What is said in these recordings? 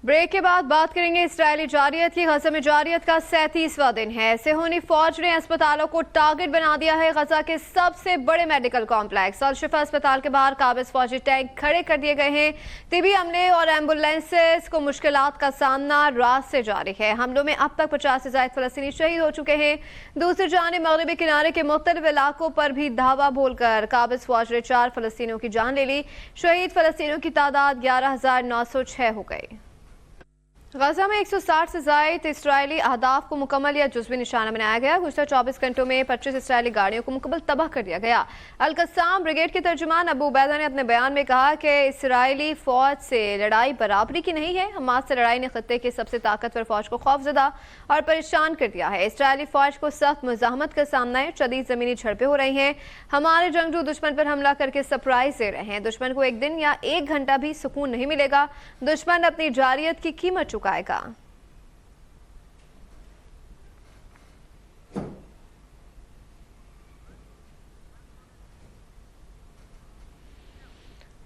Break کے بعد بات کریں گے اسرائیلی جارحیت کی۔ غزہ میں جارحیت کا 37واں دن ہے۔ صہیونی فوج نے اسپتالوں کو ٹارگٹ بنا دیا ہے۔ غزہ کے سب سے بڑے میڈیکل کمپلیکس الشفا اسپتال کے باہر قابض فوجی ٹینک کھڑے کر دیے گئے ہیں۔ طبی عملے اور ایمبولینسز کو مشکلات کا سامنا رات سے جاری ہے۔ حملوں میں اب تک 50 سے زائد فلسطینی شہید ہو چکے ہیں۔ دوسری جانب مغربی کنارے کے مختلف علاقوں پر بھی دھاوا بول کر قابض فوج نے 4 فلسطینیوں کی جان لے لی۔ شہید فلسطینیوں کی تعداد 11,906 ہو گئی۔ غزہ میں 160 سے زائد اسرائیلی اہداف کو مکمل یا جزوی نشانہ بنایا گیا۔ گزشتہ 24 گھنٹوں میں 25 اسرائیلی گاڑیوں کو مکمل تباہ کر دیا گیا۔ القسام بریگیڈ کے ترجمان ابو عبیدہ نے اپنے بیان میں کہا کہ اسرائیلی فوج سے لڑائی برابری کی نہیں ہے۔ حماس سے لڑائی نے خطے کی سب سے طاقتور فوج کو خوفزدہ اور پریشان کر دیا ہے۔ اسرائیلی فوج کو سخت مزاحمت کا سامنا ہے۔ شدید زمینی جھڑپیں ہو رہی ہیں۔ ہمارے جنگجو دشمن پر حملہ کر کے سرپرائز دے رہے ہیں۔ دشمن کو ایک دن یا ایک گھنٹہ بھی سکون نہیں ملے گا۔ دشمن اپنی جارحیت کی قیمت چکائے گا۔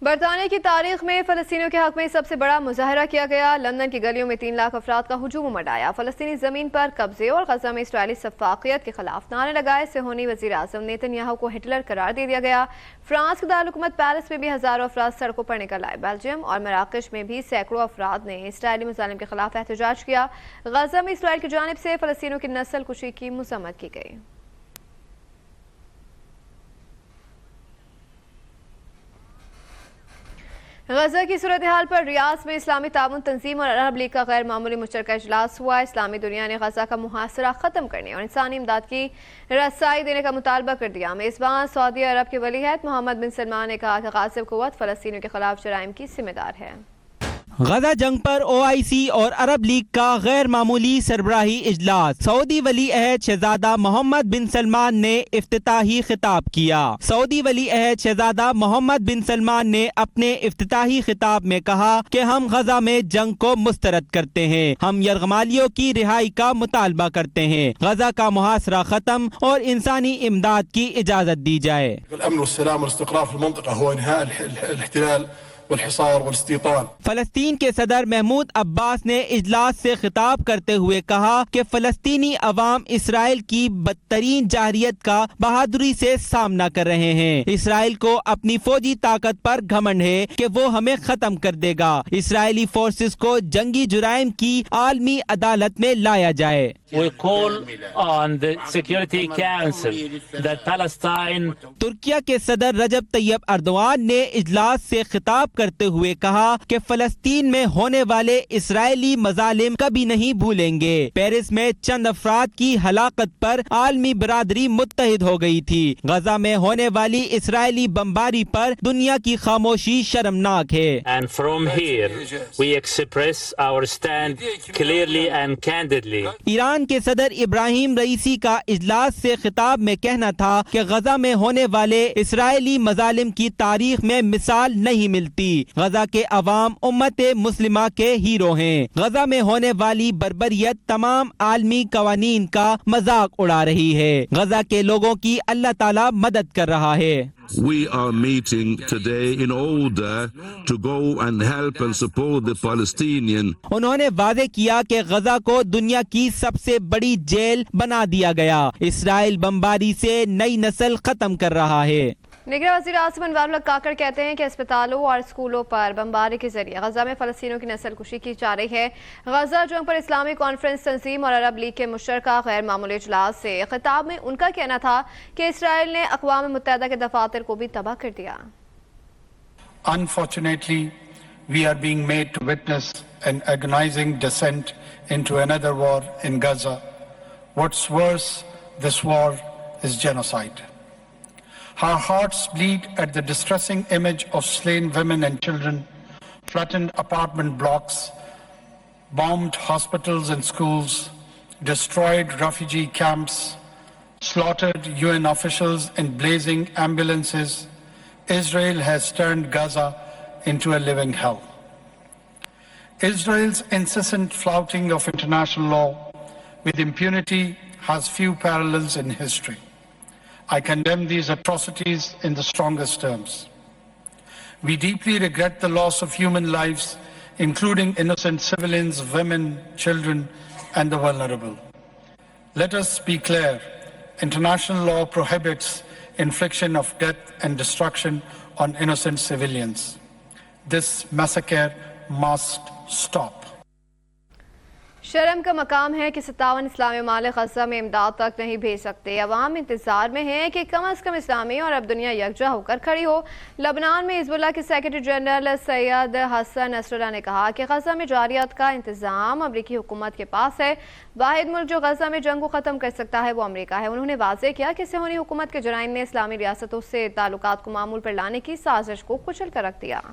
برطانیہ کی تاریخ میں فلسطینیوں کے حق میں سب سے بڑا مظاہرہ کیا گیا۔ لندن کی گلیوں میں 3 لاکھ افراد کا ہجوم امڑ آیا۔ فلسطینی زمین پر قبضے اور غزہ میں اسرائیلی سفاقیت کے خلاف نعرے لگائے۔ صہیونی وزیر اعظم نیتن یاہو کو ہٹلر قرار دے دیا گیا۔ فرانس کے دارالحکومت پیرس میں بھی ہزاروں افراد سڑکوں پر نکل آئے۔ بیلجیم اور مراکش میں بھی سینکڑوں افراد نے اسرائیلی مظالم کے خلاف احتجاج کیا۔ غزہ میں اسرائیل کی جانب سے فلسطینیوں کی نسل کشی کی مذمت کی گئی۔ غزہ کی صورتحال پر ریاض میں اسلامی تعاون تنظیم اور عرب لیگ کا غیر معمولی مشترکہ اجلاس ہوا۔ اسلامی دنیا نے غزہ کا محاصرہ ختم کرنے اور انسانی امداد کی رسائی دینے کا مطالبہ کر دیا۔ میزبان سعودی عرب کے ولی عہد محمد بن سلمان نے کہا کہ غاصب قوت فلسطینیوں کے خلاف جرائم کی ذمہ دار ہے۔ غزہ جنگ پر OIC اور عرب لیگ کا غیر معمولی سربراہی اجلاس۔ سعودی ولی عہد شہزادہ محمد بن سلمان نے افتتاحی خطاب کیا۔ سعودی ولی عہد شہزادہ محمد بن سلمان نے اپنے افتتاحی خطاب میں کہا کہ ہم غزہ میں جنگ کو مسترد کرتے ہیں۔ ہم یرغمالیوں کی رہائی کا مطالبہ کرتے ہیں۔ غزہ کا محاصرہ ختم اور انسانی امداد کی اجازت دی جائے۔ الامن والسلام والاستقرار في المنطقة هو انهاء الاحتلال والحصار والاستيطان۔ فلسطین کے صدر محمود عباس نے اجلاس سے خطاب کرتے ہوئے کہا کہ فلسطینی عوام اسرائیل کی بدترین جارحیت کا بہادری سے سامنا کر رہے ہیں۔ اسرائیل کو اپنی فوجی طاقت پر گھمنڈ ہے کہ وہ ہمیں ختم کر دے گا۔ اسرائیلی فورسز کو جنگی جرائم کی عالمی عدالت میں لایا جائے۔ We call on the Security Council that Palestine Türkiye کے صدر رجب طیب اردوان نے اجلاس سے خطاب کرتے ہوئے کہا کہ فلسطین میں ہونے والے اسرائیلی مظالم کبھی نہیں بھولیں گے۔ پیرس میں چند افراد کی ہلاکت پر عالمی برادری متحد ہو گئی تھی۔ غزہ میں ہونے والی اسرائیلی بمباری پر دنیا کی خاموشی شرمناک ہے۔ and from here we express our stand clearly and candidly. Iran کے صدر ابراہیم رئیسی کا اجلاس سے خطاب میں کہنا تھا کہ غزہ میں ہونے والے اسرائیلی مظالم کی تاریخ میں مثال نہیں ملتی۔ غزہ کے عوام امت مسلمہ کے ہیرو ہیں۔ غزہ میں ہونے والی بربریت تمام عالمی قوانین کا مذاق اڑا رہی ہے۔ غزہ کے لوگوں کی اللہ تعالی مدد کر رہا ہے۔ We are meeting today in order to go and help and support the Palestinian. انہوں نے واضح کیا کہ غزہ کو دنیا کی سب سے بڑی جیل بنا دیا گیا۔ اسرائیل بمباری سے نئی نسل ختم کر رہا ہے۔ نگراں وزیر اعظم انوار الحق کاکڑ کہتے ہیں کہ اسپتالوں اور اسکولوں پر بمباری کے ذریعے غزہ میں فلسطینیوں کی نسل کشی کی جا رہی ہے۔ غزہ جنگ پر اسلامی کانفرنس تنظیم اور عرب لیگ کے مشترکہ غیر معمولی اجلاس سے خطاب میں ان کا کہنا تھا کہ اسرائیل نے اقوام متحدہ کے دفاتر کو بھی تباہ کر دیا۔ Unfortunately, we are being made to witness an agonizing descent into another war in Gaza. What's worse, this war is genocide. Our hearts bleed at the distressing image of slain women and children, flattened apartment blocks, bombed hospitals and schools, destroyed refugee camps, slaughtered UN officials in blazing ambulances. Israel has turned Gaza into a living hell. Israel's incessant flouting of international law with impunity has few parallels in history. I condemn these atrocities in the strongest terms. We deeply regret the loss of human lives including innocent civilians, women, children, and the vulnerable. Let us be clear, international law prohibits infliction of death and destruction on innocent civilians. This massacre must stop. शर्म का मकाम है कि 57 इस्लामी ममालिक गज़ा में इमदाद तक नहीं भेज सकते। अवाम इंतज़ार में है कि कम अज़ कम इस्लामी और अब दुनिया यकजा होकर खड़ी हो। लबनान में हिज़्बुल्लाह के secretary general Sayyed Hassan Nasrallah ने कहा कि गज़ा में जारियत का इंतज़ाम अमरीकी हुकूमत के पास है। वाहिद मुल्क जो गज़ा में जंग को ख़त्म कर सकता है वो अमरीका है। उन्होंने वाज़ेह किया कि सिहोनी हुकूमत के जराइम ने इस्लामी रियासतों से ताल्लुकात को मामूल पर लाने की साजिश को कुचल कर रख दिया।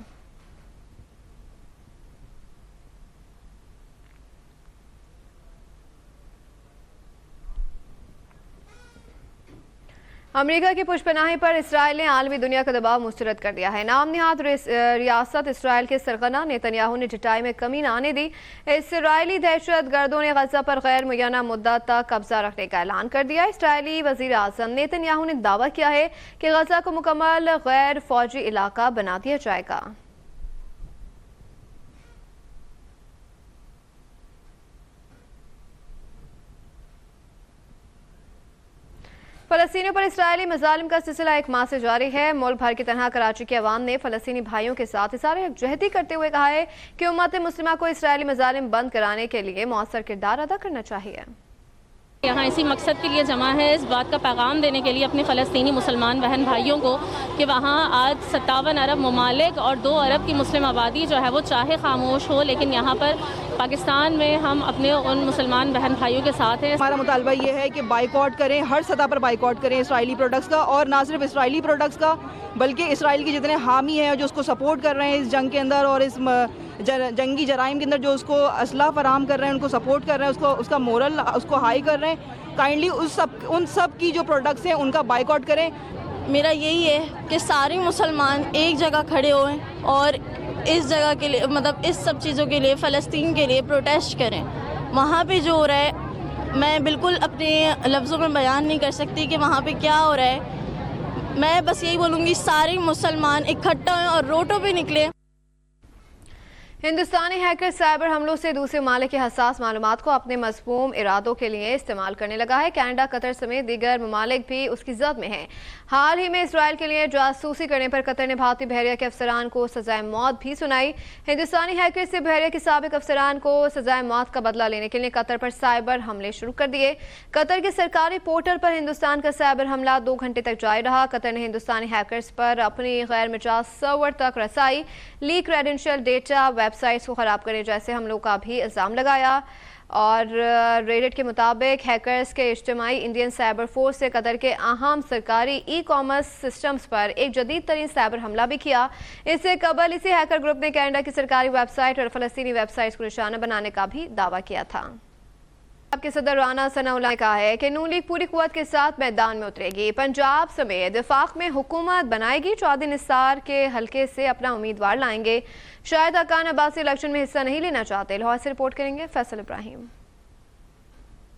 अमेरिका की पुष्पनाही पर इसराइल ने आलमी दुनिया का दबाव मुस्तरद कर दिया है। नाम निहाद रियासत इसराइल के सरगना नेतन्याहू ने जुटाई में कमी न आने दी। इसराइली दहशत गर्दों ने गजा पर गैर मुय्यना मुद्दत तक कब्जा रखने का ऐलान कर दिया। इसराइली वजीर आजम नेतन्याहू ने दावा किया है कि गजा को मुकम्मल गैर फौजी इलाका बना दिया जाएगा। फलस्तीनियों पर इस्राएली मजालिम का सिलसिला एक माह से जारी है। मुल्क भर की तरह कराची के अवाम ने फलस्तीनी भाइयों के साथ इज़हार यकजहती करते हुए कहा है कि उम्मत मुस्लिमा को इस्राएली मजालिम बंद कराने के लिए मौसर किरदार अदा करना चाहिए। यहाँ इसी मकसद के लिए जमा है, इस बात का पैगाम देने के लिए अपने फ़लस्तीनी मुसलमान बहन भाइयों को कि वहाँ आज 57 अरब ममालिक और 2 अरब की मुस्लिम आबादी जो है वो चाहे खामोश हो, लेकिन यहाँ पर पाकिस्तान में हम अपने उन मुसलमान बहन भाइयों के साथ हैं। हमारा मुतालबा ये है कि बाइकआउट करें, हर सतह पर बाइकआउट करें इसराइली प्रोडक्ट्स का, और ना सिर्फ इसराइली प्रोडक्ट्स का बल्कि इसराइल के जितने हामी हैं जो उसको सपोर्ट कर रहे हैं इस जंग के अंदर और इस जंगी जराइम के अंदर जो उसको असला फराहम कर रहे हैं, उनको सपोर्ट कर रहे हैं, उसका मोरल उसको हाई कर रहे हैं। काइंडली उन सब की जो प्रोडक्ट्स हैं उनका बाइकआउट करें। मेरा यही है कि सारे मुसलमान एक जगह खड़े हों और इस जगह के लिए, मतलब इस सब चीज़ों के लिए, फ़लस्तीन के लिए प्रोटेस्ट करें। वहाँ पे जो हो रहा है मैं बिल्कुल अपने लफ्ज़ों में बयान नहीं कर सकती कि वहाँ पे क्या हो रहा है। मैं बस यही बोलूँगी सारे मुसलमान इकट्ठा हों और रोडों पे निकलें। हिंदुस्तानी हैकर साइबर हमलों से दूसरे ममालिक की हसास मालूमात को अपने मज़मूम इरादों के लिए इस्तेमाल करने लगा है। कनाडा, कतर समेत दीगर ममालिक भी उसकी जद में हैं। हाल ही में इसराइल के लिए जासूसी करने पर कतर ने भारतीय बहरिया के अफसरान को सजाए मौत भी सुनाई। हिंदुस्तानी हैकर से बहरिया के साबिक अफसरान को सजाए मौत का बदला लेने के लिए कतर पर साइबर हमले शुरू कर दिए। कतर के सरकारी पोर्टल पर हिंदुस्तान का साइबर हमला 2 घंटे तक जारी रहा। कतर ने हिंदुस्तानी हैकर्स पर अपनी गैर मिजाज सर्वर तक रसाई, लीक क्रेडेंशियल डेटा, वेबसाइट्स को खराब करने जैसे हमलों का भी इल्जाम लगाया। और रेडिट के मुताबिक हैकर्स के इज्तिमाई इंडियन साइबर फोर्स से कतर के अहम सरकारी ई कॉमर्स सिस्टम्स पर एक जदीद तरीन साइबर हमला भी किया। इससे कबल इसी हैकर ग्रुप ने कनाडा की सरकारी वेबसाइट और फलस्तीनी वेबसाइट्स को निशाना बनाने का भी दावा किया था। आपके सदर राना सनाउल्लाह ने कहा है कि नून लीग पूरी कुव्वत के साथ मैदान में उतरेगी, पंजाब समेत वफाक में हुकूमत बनाएगी, चौधरी निसार के हलके से अपना उम्मीदवार लाएंगे। शायद अकान अब्बासी इलेक्शन में हिस्सा नहीं लेना चाहते। लाहौर से रिपोर्ट करेंगे फैसल इब्राहिम।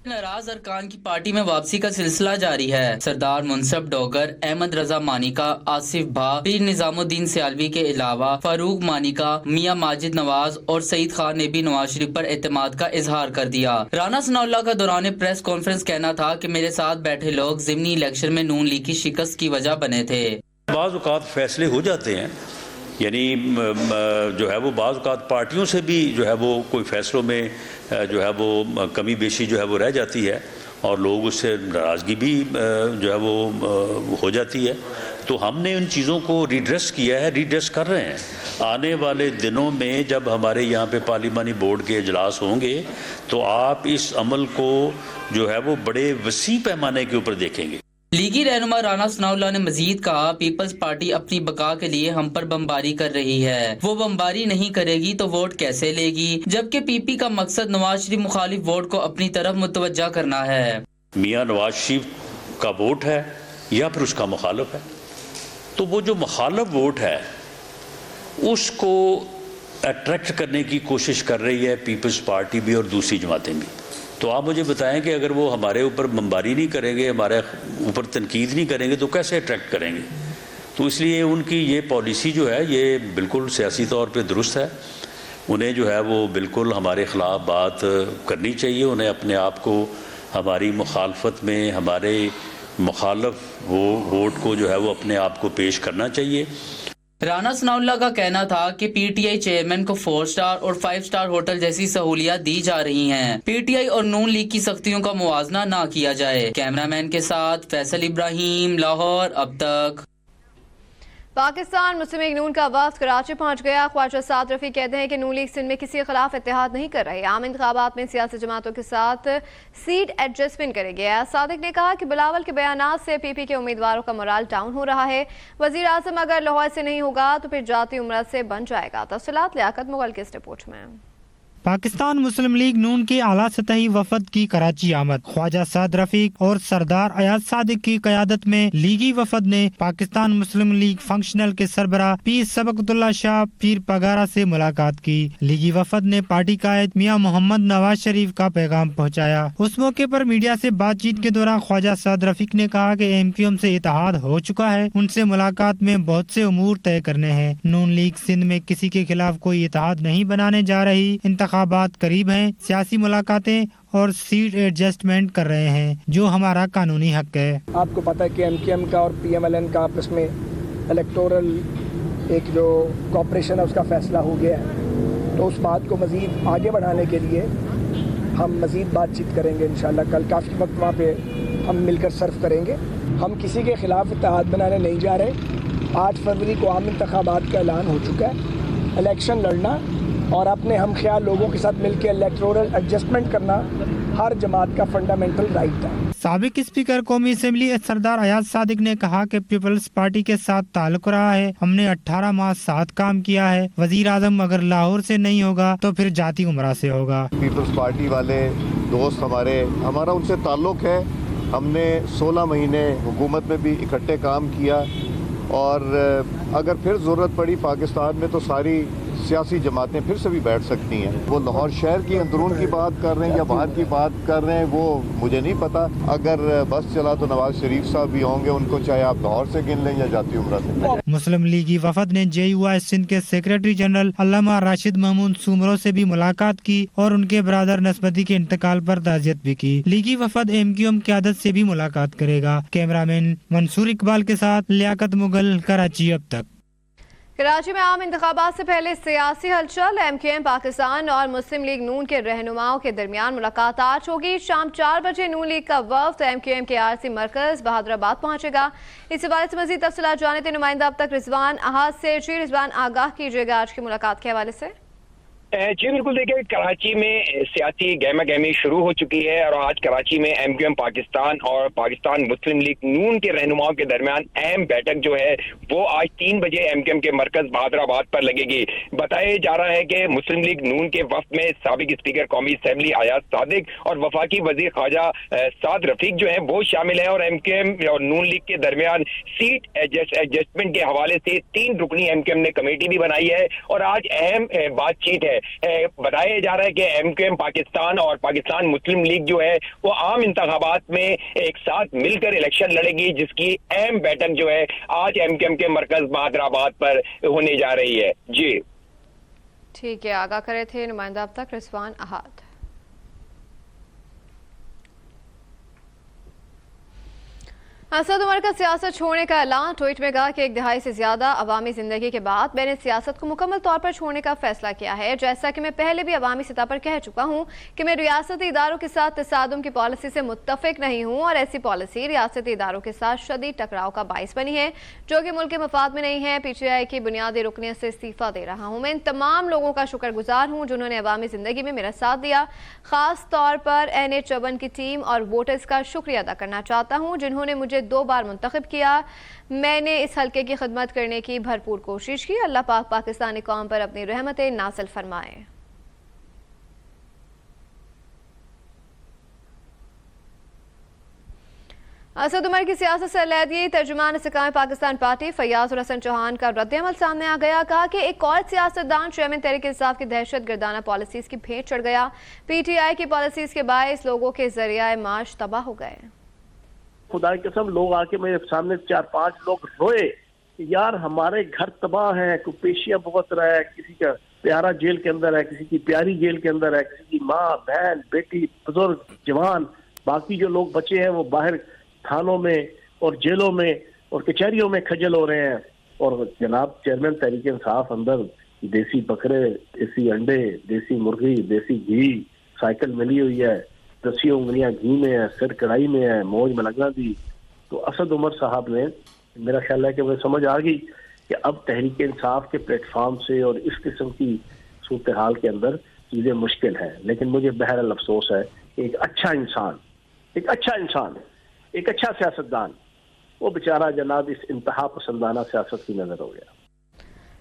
नाराज अरकान की पार्टी में वापसी का सिलसिला जारी है। सरदार मुनसब डोगर, अहमद रजा मानिका, आसिफ भा, पीर निजामुद्दीन सियालवी के अलावा फारूक मानिका, मियां माजिद नवाज और सईद खान ने भी नवाज शरीफ पर एतमाद का इजहार कर दिया। राना सनाउल्लाह का दौरान प्रेस कॉन्फ्रेंस कहना था कि मेरे साथ बैठे लोग ज़िमनी इलेक्शन में नून लीग की शिकस्त की वजह बने थे। बाज़ औक़ात फैसले हो जाते हैं, यानी जो है वो बाज़ औक़ात पार्टियों से भी जो है वो कोई फैसलों में जो है वो कमी बेशी जो है वो रह जाती है और लोग उससे नाराज़गी भी जो है वो हो जाती है। तो हमने उन चीज़ों को रिड्रेस किया है, रिड्रेस कर रहे हैं। आने वाले दिनों में जब हमारे यहाँ पे पार्लिमानी बोर्ड के इजलास होंगे तो आप इस अमल को जो है वो बड़े वसी पैमाने के ऊपर देखेंगे। लीगी रहनुमा राना सनाउल्लाह ने मजीद कहा, पीपल्स पार्टी अपनी बका के लिए हम पर बमबारी कर रही है। वो बमबारी नहीं करेगी तो वोट कैसे लेगी, जबकि पीपी का मकसद नवाज शरीफ मुखालिफ वोट को अपनी तरफ मुतवज्जा करना है। मियां नवाज शरीफ का वोट है या फिर उसका मुखालिफ है, तो वो जो मुखालिफ वोट है उसको अट्रैक्ट करने की कोशिश कर रही है पीपल्स पार्टी भी और दूसरी जमातें भी। तो आप मुझे बताएं कि अगर वो हमारे ऊपर बमबारी नहीं करेंगे, हमारे ऊपर तनकीद नहीं करेंगे तो कैसे अट्रैक्ट करेंगे। तो इसलिए उनकी ये पॉलिसी जो है ये बिल्कुल सियासी तौर पे दुरुस्त है, انہیں جو ہے وہ بالکل ہمارے خلاف بات کرنی چاہیے. انہیں اپنے آپ کو ہماری مخالفت میں ہمارے مخالف ووٹ کو جو ہے وہ اپنے آپ کو پیش کرنا چاہیے. رانا ثناء اللہ کا کہنا تھا کہ پی ٹی آئی چیئرمین کو 4 اسٹار اور 5 اسٹار ہوٹل جیسی سہولیات دی جا رہی ہیں. پی ٹی آئی اور نون لیگ کی سختیوں کا موازنہ نہ کیا جائے. کیمرہ مین کے ساتھ فیصل ابراہیم، لاہور. اب تک. پاکستان مسلم لیگ نون کا وفد کراچی پہنچ گیا. خواجہ سعد رفیق کہتے ہیں کہ نون لیگ سندھ میں کسی کے خلاف اتحاد نہیں کر رہے. عام انتخابات میں سیاسی جماعتوں کے ساتھ سیٹ ایڈجسٹمنٹ کرے گیا. صادق نے کہا کہ بلاول کے بیانات سے پی پی کے امیدواروں کا مورال ڈاؤن ہو رہا ہے. وزیر اعظم اگر لاہور سے نہیں ہوگا تو پھر جاتی امرت سے بن جائے گا. تفصیلات لیاقت مغل کے اس رپورٹ میں. پاکستان مسلم لیگ نون کے اعلیٰ سطحی وفد کی کراچی آمد. خواجہ سعد رفیق اور سردار ایاز صادق کی قیادت میں لیگی وفد نے پاکستان مسلم لیگ فنکشنل کے سربراہ پیر سبقت اللہ شاہ پیر پگارا سے ملاقات کی. لیگی وفد نے پارٹی قائد میاں محمد نواز شریف کا پیغام پہنچایا. اس موقع پر میڈیا سے بات چیت کے دوران خواجہ سعد رفیق نے کہا کہ ایم کیو ایم سے اتحاد ہو چکا ہے. ان سے ملاقات میں بہت سے امور طے کرنے ہیں. نون لیگ سندھ میں کسی کے خلاف کوئی اتحاد نہیں بنانے جا رہی. انتخابات قریب ہیں. سیاسی ملاقاتیں اور سیٹ ایڈجسٹمنٹ کر رہے ہیں جو ہمارا قانونی حق ہے. آپ کو پتہ ہے کہ ایم کیو ایم کا اور پی ایم ایل این کا آپس میں الیکٹورل ایک جو کوپریشن ہے اس کا فیصلہ ہو گیا ہے. تو اس بات کو مزید آگے بڑھانے کے لیے ہم مزید بات چیت کریں گے انشاءاللہ. کل کافی وقت وہاں پہ ہم مل کر سرو کریں گے. ہم کسی کے خلاف اتحاد بنانے نہیں جا رہے. 8 فروری کو عام انتخابات کا اعلان ہو چکا ہے. الیکشن لڑنا اور اپنے ہم خیال لوگوں کے ساتھ مل کے الیکٹورل ایڈجسٹمنٹ کرنا ہر جماعت کا فنڈامنٹل رائٹ ہے. سابق اسپیکر قومی اسمبلی سردار ایاز صادق نے کہا کہ پیپلز پارٹی کے ساتھ تعلق رہا ہے. ہم نے 18 ماہ ساتھ کام کیا ہے. وزیر اعظم اگر لاہور سے نہیں ہوگا تو پھر جاتی عمرہ سے ہوگا. پیپلز پارٹی والے دوست ہمارا ان سے تعلق ہے. ہم نے 16 مہینے حکومت میں بھی اکٹھے کام کیا اور اگر پھر ضرورت پڑی پاکستان میں تو ساری سیاسی جماعتیں پھر سے بھی بیٹھ سکتی ہیں. وہ لاہور شہر کی اندرون کی بات کر رہے ہیں یا باہر کی بات کر رہے ہیں وہ مجھے نہیں پتا. اگر بس چلا تو نواز شریف صاحب بھی ہوں گے. ان کو چاہے آپ لاہور سے گن لیں یا جاتی عمرہ سے. مسلم لیگی وفد نے جے یو آئی سندھ کے سیکریٹری جنرل علامہ راشد محمود سومرو سے بھی ملاقات کی اور ان کے برادر نسبتی کے انتقال پر تعزیت بھی کی. لیگی وفد ایم کیو ایم قیادت سے بھی ملاقات کرے گا. کیمرہ مین منصور اقبال کے ساتھ لیاقت مغل، کراچی. اب تک. کراچی میں عام انتخابات سے پہلے سیاسی ہلچل. ایم کیو ایم پاکستان اور مسلم لیگ نون کے رہنماؤں کے درمیان ملاقات آج ہوگی. شام 4 بجے نون لیگ کا وفد ایم کیو ایم کے آرسی مرکز بہادر آباد پہنچے گا. اس حوالے سے مزید تفصیلات جانتے ہیں نمائندہ اب تک رضوان احد سے. جی رضوان، آگاہ کیجیے گا آج کی ملاقات کے حوالے سے. جی بالکل، دیکھیں کراچی میں سیاسی گہما گہمی شروع ہو چکی ہے اور آج کراچی میں ایم کیو ایم پاکستان اور پاکستان مسلم لیگ نون کے رہنماؤں کے درمیان اہم بیٹھک جو ہے وہ آج 3 بجے ایم کیو ایم کے مرکز بہادر آباد پر لگے گی. بتایا جا رہا ہے کہ مسلم لیگ نون کے وفد میں سابق اسپیکر قومی اسمبلی ایاز صادق اور وفاقی وزیر خواجہ سعد رفیق جو ہیں وہ شامل ہیں اور ایم کیو ایم اور نون لیگ کے درمیان سیٹ ایڈجسٹمنٹ کے حوالے سے 3 رکنی ایم کیو ایم نے کمیٹی بھی بنائی ہے اور آج اہم بات چیت ہے. بتایا جا رہا ہے کہ ایم کیو ایم پاکستان اور پاکستان مسلم لیگ جو ہے وہ عام انتخابات میں ایک ساتھ مل کر الیکشن لڑے گی، جس کی اہم بیٹھک جو ہے آج ایم کیو ایم کے مرکز بہادر آباد پر ہونے جا رہی ہے. جی ٹھیک ہے، آگاہ کرے تھے نمائندہ اب تک رضوان احد. اسد عمر کا سیاست چھوڑنے کا اعلان. ٹویٹ میں کہا کہ 1 دہائی سے زیادہ عوامی زندگی کے بعد میں نے سیاست کو مکمل طور پر چھوڑنے کا فیصلہ کیا ہے. جیسا کہ میں پہلے بھی عوامی سطح پر کہہ چکا ہوں کہ میں ریاستی اداروں کے ساتھ تصادم کی پالیسی سے متفق نہیں ہوں اور ایسی پالیسی ریاستی اداروں کے ساتھ شدید ٹکراؤ کا باعث بنی ہے جو کہ ملک کے مفاد میں نہیں ہے. پی ٹی آئی کی بنیادی رکنیت سے استعفیٰ دے رہا ہوں. میں ان تمام لوگوں کا شکر گزار ہوں جنہوں نے عوامی زندگی میں میرا ساتھ دیا. خاص طور پر NH54 کی ٹیم اور ووٹرز کا شکریہ ادا کرنا چاہتا ہوں جنہوں نے مجھے 2 بار منتخب کیا. میں نے اس حلقے کی خدمت کرنے کی بھرپور کوشش کی. اللہ پاک پاکستانی قوم پر اپنی رحمتیں نازل فرمائے. اسد عمر کی سیاست سے علیحدگی. ترجمان استحکام پاکستان پارٹی فیاض الحسن چوہان کا رد عمل سامنے آ گیا. کہا کہ ایک اور سیاستدان چیئرمین تحریک انصاف کی دہشت گردانہ پالیسیز کی بھیٹ چڑھ گیا. پی ٹی آئی کی پالیسیز کے باعث لوگوں کے ذریعہ معاش تباہ ہو گئے. خدا کی قسم لوگ آ کے میرے سامنے 4-5 لوگ روئے یار ہمارے گھر تباہ ہیں، کوئی پیشیاں بھگت رہا ہے، کسی کا प्यारा जेल के अंदर है, किसी की प्यारी जेल के अंदर है, किसी की माँ, बहन, बेटी, बुजुर्ग, जवान, बाकी जो लोग बचे हैं वो बाहर थानों में और जेलों में और कचहरियों में खजल हो रहे हैं। और जनाब चेयरमैन तहरीक इंसाफ अंदर देसी बकरे, देसी अंडे, देसी मुर्गी, देसी घी साइकिल मिली हुई है, 10 उंगलियां घी में है, सिर कढ़ाई में है, मौज मलंगा दी। तो असद उमर साहब ने, मेरा ख्याल है कि मुझे समझ आ गई कि अब तहरीक इंसाफ के प्लेटफॉर्म से और इस किस्म की सूरत हाल के अंदर चीज़ें मुश्किल है। लेकिन मुझे बहरहाल अफसोस है कि एक अच्छा इंसान, एक अच्छा सियासतदान, वो बेचारा जनाब इस इंतहा पसंदाना सियासत की नजर हो गया।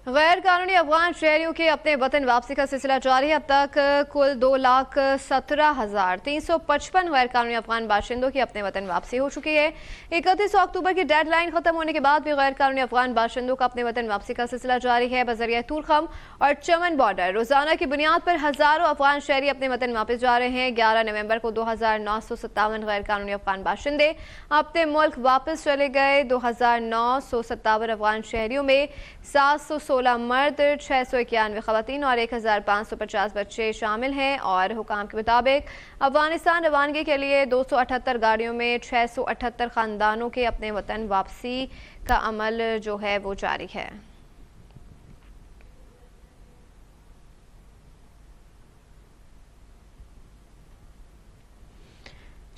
गैर कानूनी अफगान शहरियों के अपने वतन वापसी का सिलसिला जारी है। अब तक कुल 2,17,355 गैर कानूनी अफगान बाशिंदों की अपने वतन वापसी हो चुकी है। 31 अक्टूबर की डेडलाइन खत्म होने के बाद भी गैर कानूनी अफगान बाशिंदों का अपने वतन वापसी का सिलसिला जारी है। बजरिया तूरखम और चमन बॉर्डर रोजाना की बुनियाद पर हजारों अफगान शहरी अपने वतन वापस जा रहे हैं। 11 नवंबर को 2,957 गैर कानूनी अफगान बाशिंदे अपने मुल्क वापस चले गए। 2,957 अफगान शहरियों में 716 मर्द, 691 खवातीन और 1,550 बच्चे शामिल हैं। और हुकाम के मुताबिक अफगानिस्तान रवानगी के लिए 278 गाड़ियों में 678 खानदानों के अपने वतन वापसी का अमल जो है वो जारी है।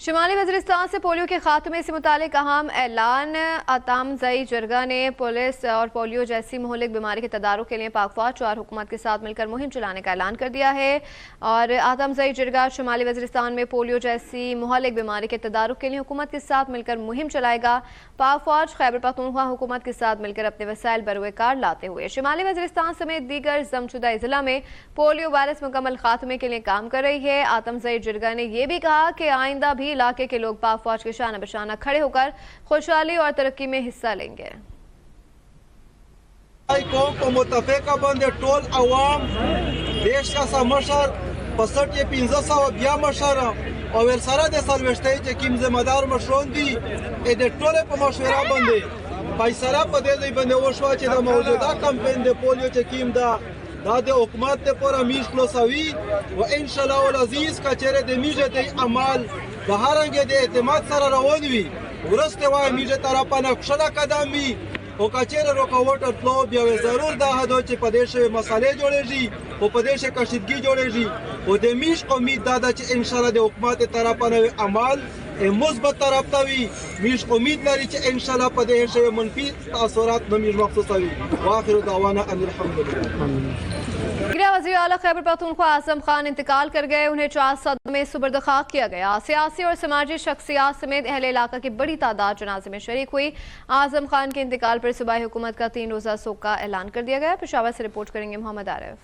शुमाली वज़ीरिस्तान से पोलियो के खात्मे से मुतालिक अहम ऐलान। आतमज़ई जरगा ने पुलिस और पोलियो जैसी मुहलिक बीमारी के तदारुक के लिए पाक फौज और हुकूमत के साथ मिलकर मुहिम चलाने का ऐलान कर दिया है। और आतमज़ई जरगा शुमाली वज़ीरिस्तान में पोलियो जैसी मुहलिक बीमारी के तदारुक के लिए हुकूमत के साथ मिलकर मुहिम चलाएगा। पाक फौज खैबर पख्तूनख्वा हुकूमत के साथ मिलकर अपने वसाइल बरोए कार लाते हुए शुमाली वज़ीरिस्तान समेत दीगर जमशुदा जिला में पोलियो वायरस मुकम्मल खात्मे के लिए काम कर रही है। आतमज़ई जरगा ने यह भी कहा कि आइंदा भी इलाके के लोग पाक फौज के शाना बशाना खड़े होकर खुशहाली और तरक्की में हिस्सा लेंगे। टोल अवाम देश का समशर 65 ये 500 मशर और सारा दे सलवेस्टे जे किम जिम्मेदार मशरों दी ए दे टोले पे मशवरा बंदे पैसरा पदे दे बंदे वशवा चे दा मौजूदा कैंपेन दे पोलियो चे किम दा داده حکومت پر امیش کلوساوی و انشالله العزیز کا چهره ده میجه ده عمل به هر رنگ ده اعتماد سره روان وی ورسته وای میجه طرفا نقشه قدم وی او کچهره رکاوټ اطلو بیا ضرور ده هدو چې پدیش مسئله جوړیږي او پدیش کشیدگی جوړیږي او د میش امید ده چې انشالله د حکومت طرفا عمل مثبت طرف ته وي میش امید لري چې انشالله پدیش منفی تاثرات نمیش مخصوص وي واخر دعوانا ان الحمدلله गृह वज़ीर आला खैबर पख्तूनख्वा आज़म खान इंतकाल कर गए। उन्हें 4 सदों में सुबर्द खाक किया गया। सियासी और समाजी शख्सियात समेत अहले इलाका की बड़ी तादाद जनाजे में शरीक हुई। आज़म खान के इंतकाल पर सूबाई हुकूमत का 3 रोज़ा शोक का ऐलान कर दिया गया। पेशावर से रिपोर्ट करेंगे मोहम्मद आरिफ।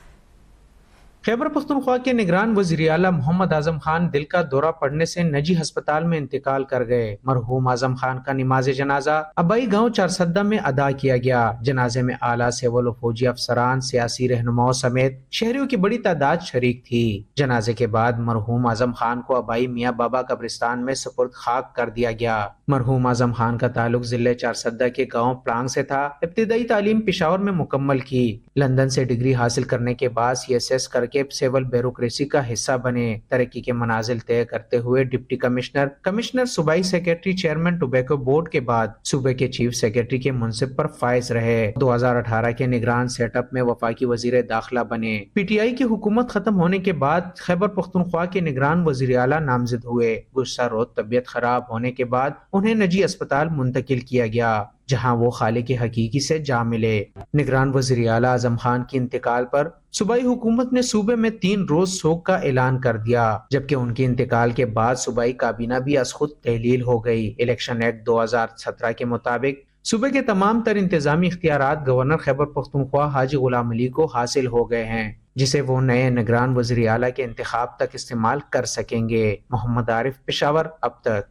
खैबर पख्तूनख्वा के निगरान वज़ीर आला मोहम्मद आज़म खान दिल का दौरा पड़ने से निजी अस्पताल में इंतकाल कर गए। मरहूम आज़म खान का नमाज जनाजा अबाई गांव चारसद्दा में अदा किया गया। जनाजे में आला सिविल फौजी अफसरान, सियासी रहनुमाओं समेत शहरियों की बड़ी तादाद शरीक थी। जनाजे के बाद मरहूम आज़म खान को अबाई मियाँ बाबा कब्रिस्तान में सुपुर्द खाक कर दिया गया। मरहूम आज़म खान का ताल्लुक जिले चारसद्दा के गाँव प्लांग से था। इब्तिदाई तालीम पेशावर में मुकम्मल की। लंदन से डिग्री हासिल करने के बाद CSS करके सिविल ब्यूरोक्रेसी का हिस्सा बने। तरक्की के मनाजिल तय करते हुए डिप्टी कमिश्नर सूबाई सेक्रेटरी, चेयरमैन टोबैको बोर्ड के बाद सूबे के चीफ सेक्रेटरी के मुंसिब पर फाइज रहे। 2018 के निगरान सेटअप में वफाकी वजीर दाखिला बने। PTI की हुकूमत खत्म होने के बाद खैबर पख्तूनख्वा के निगरान वजीर आला नामजद हुए। गुस्सा रोज तबीयत खराब होने के बाद उन्हें निजी अस्पताल मुंतकिल किया गया, जहां वो खालिक हकीकी से जा मिले। निगरान वज़ीर आला आज़म खान के इंतकाल पर सूबाई हुकूमत ने सूबे में 3 रोज शोक का ऐलान कर दिया, जबकि उनके इंतकाल के बाद सूबाई काबीना भी अज खुद तहलील हो गई। इलेक्शन एक्ट 2017 के मुताबिक सूबे के तमाम तर इंतजामी इख्तियारात गवर्नर खैबर पख्तूनख्वा हाजी गुलाम अली को हासिल हो गए हैं, जिसे वो नए निगरान वज़ीर आला के इंतखाब तक इस्तेमाल कर सकेंगे। मोहम्मद आरिफ, पेशावर, अब तक।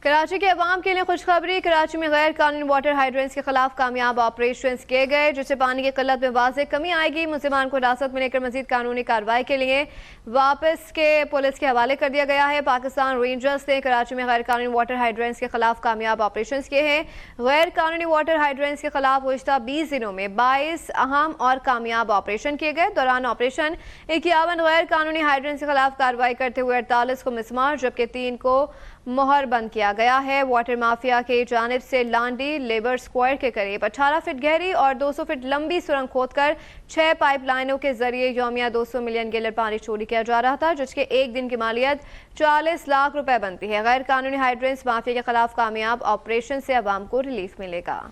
कराची के अवाम के लिए खुशखबरी। कराची में गैर कानूनी वाटर हाइड्रेंट्स के खिलाफ कामयाब ऑपरेशन किए गए, जिससे पानी की किल्लत में वाज़ेह कमी आएगी। मुलजिमान को हिरासत में लेकर मजीद कानूनी कार्रवाई के लिए वापस के पुलिस के हवाले कर दिया गया है। पाकिस्तान रेंजर्स ने कराची में गैर कानूनी वाटर हाइड्रेंट्स के खिलाफ कामयाब ऑपरेशन किए हैं। गैर कानूनी वाटर हाइड्रेंट्स के खिलाफ गुज़िश्ता 20 दिनों में 22 अहम और कामयाब ऑपरेशन किए गए। दौरान ऑपरेशन 51 गैर कानूनी हाइड्रेंट्स के खिलाफ कार्रवाई करते हुए 48 को मिसमार जबकि 3 को मोहर बंद किया गया है। वाटर माफिया की जानिब से लांडी लेबर स्क्वायर के करीब 18 फीट गहरी और 200 फीट लंबी सुरंग खोदकर 6 पाइपलाइनों के जरिए यौमिया 200 मिलियन गैलन पानी चोरी किया जा रहा था, जिसके एक दिन की मालियत 40 लाख रुपए बनती है। गैर कानूनी हाइड्रेंट्स माफिया के खिलाफ कामयाब ऑपरेशन से अवाम को रिलीफ मिलेगा।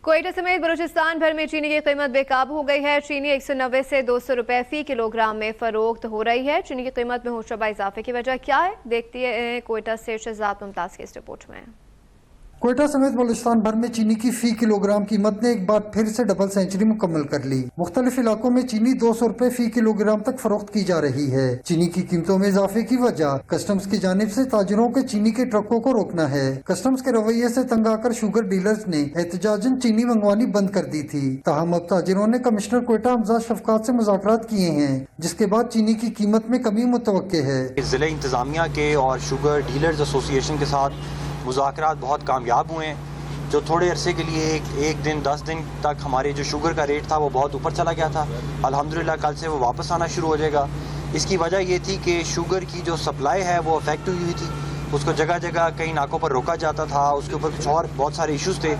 कोयटा समेत बलूचिस्तान भर में चीनी की कीमत बेकाबू हो गई है। चीनी 190 से 200 रुपए फी किलोग्राम में फरोख्त हो रही है। चीनी की कीमत में होशरबा इजाफे की वजह क्या है, देखती है कोयटा से शहजाद मुमताज की इस रिपोर्ट में। कोयटा समेत बलूचिस्तान भर में चीनी की फी किलोग्राम कीमत ने एक बार फिर से डबल सेंचुरी मुकम्मल कर ली। मुख्तलिफ इलाकों में चीनी 200 रुपए फी किलोग्राम तक फरोख्त की जा रही है। चीनी की कीमतों में इजाफे की वजह कस्टम्स की जानिब से ताजरों के चीनी के ट्रकों को रोकना है। कस्टम्स के रवैये से तंग आकर शुगर डीलर्स ने एहतजाजन चीनी मंगवानी बंद कर दी थी। ताहम अब ताजरों ने कमिश्नर कोयटा हमजा शफकात से मुज़ाकरात किए हैं, जिसके बाद चीनी की कीमत में कमी मुतवक्के है। जिले इंतजामिया के और शुगर डीलर्स एसोसिएशन के साथ मुज़ाकरात बहुत कामयाब हुए हैं। जो थोड़े अरसे के लिए एक दिन 10 दिन तक हमारे जो शुगर का रेट था वो बहुत ऊपर चला गया था, अल्हम्दुलिल्लाह कल से वो वापस आना शुरू हो जाएगा। इसकी वजह ये थी कि शुगर की जो सप्लाई है वो अफेक्ट हुई थी, उसको जगह जगह कई नाकों पर रोका जाता था, उसके ऊपर कुछ और बहुत सारे इश्यूज थे।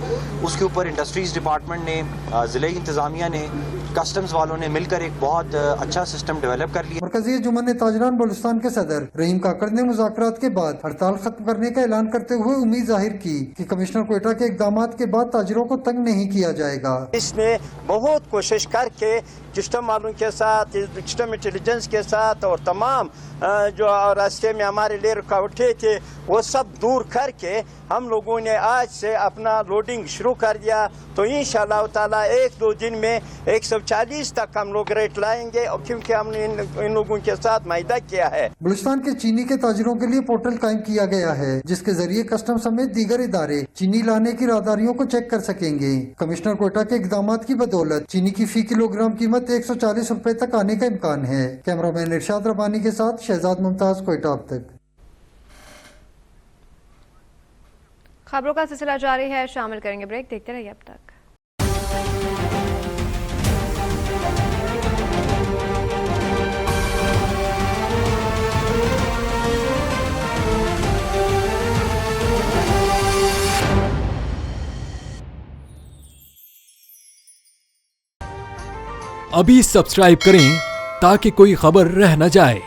उसके ऊपर इंडस्ट्रीज़ डिपार्टमेंट ने, ज़िले इंतज़ामिया ने, कस्टम्स वालों ने मिलकर एक बहुत अच्छा सिस्टम डेवलप कर लिया। मरकज़ी जुम्मन ताजरान बलूचिस्तान के सदर रहीम काकड़ ने मुज़ाकरात के बाद हड़ताल खत्म करने का ऐलान करते हुए उम्मीद जाहिर की कि कमिश्नर कोयटा के इक़दामात के बाद ताजरों को तंग नहीं किया जाएगा। इसने बहुत कोशिश करके सिस्टम वालों के साथ, सिस्टम इंटेलिजेंस के साथ और तमाम जो रास्ते में हमारे लिए रुकावटें थे वो सब दूर करके हम लोगों ने आज से अपना लोडिंग शुरू कर दिया। तो इंशाअल्लाह ताला 1-2 दिन में 140 तक हम लोग रेट लाएंगे, और क्योंकि हमने इन लोगों के साथ माहिदा किया है। बलूचिस्तान के चीनी के ताजरों के लिए पोर्टल कायम किया गया है, जिसके जरिए कस्टम समेत दीगर इदारे चीनी लाने की राहदारियों को चेक कर सकेंगे। कमिश्नर कोयटा के इक़दामात की बदौलत चीनी की फी किलोग्राम कीमत 140 रुपए तक आने का इम्कान है। कैमरामैन इरशाद रबानी के साथ शहजाद मुमताज, कोयटा। अब तक खबरों का सिलसिला जारी है, शामिल करेंगे ब्रेक, देखते रहिए अब तक। अभी सब्सक्राइब करें ताकि कोई खबर रह न जाए।